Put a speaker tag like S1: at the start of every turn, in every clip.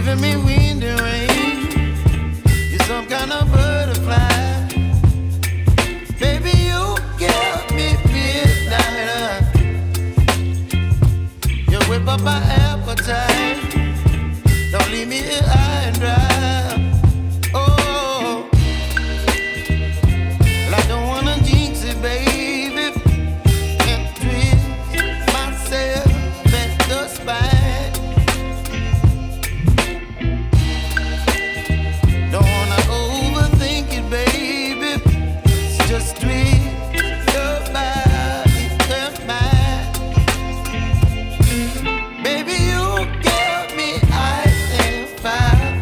S1: giving me wind and rain. You're some kind of butterfly. Baby, you give me midnight. You whip up my appetite. Don't leave me here high and dry. Oh, well, I don't wanna jinx it, baby, and twist myself at the spine. Don't wanna overthink it, baby. It's just twist your body and mine. Baby, you give me ice and fire.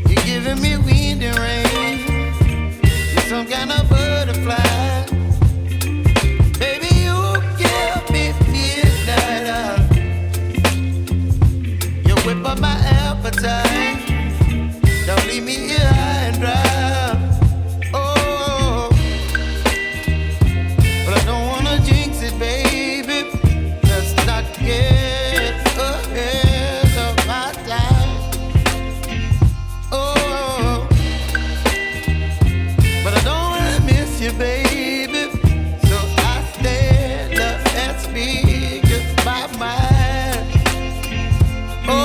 S1: You're giving me wind and rain. You're some kind of butterfly. Baby, you give me midnight. You whip up my appetite. Don't leave me here high and dry. Oh, but I don't wanna jinx it, baby. Let's not get ahead of my time. Oh, but I don't wanna miss you, baby. So I stand up and speak my mind. Oh.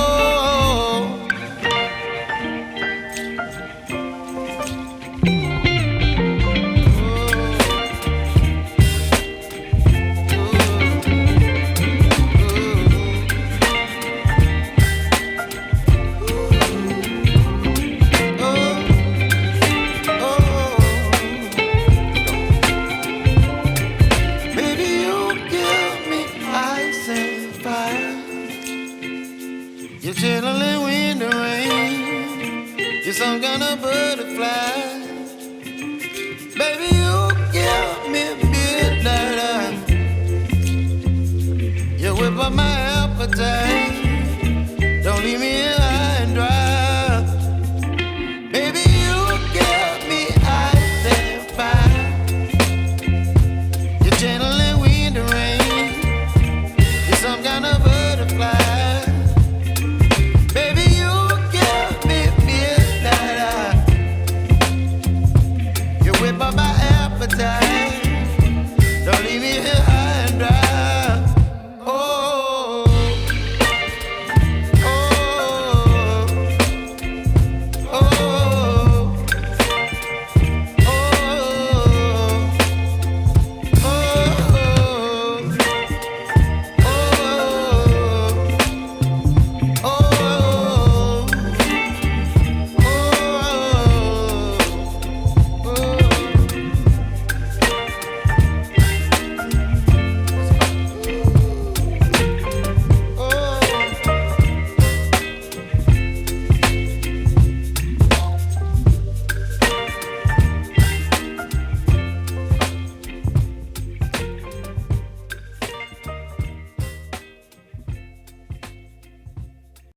S1: Baby, you give me ice and fire. You're chilling wind and rain. You're some kind of butterfly. Baby, you give me midnight. You whip up my appetite. Don't leave me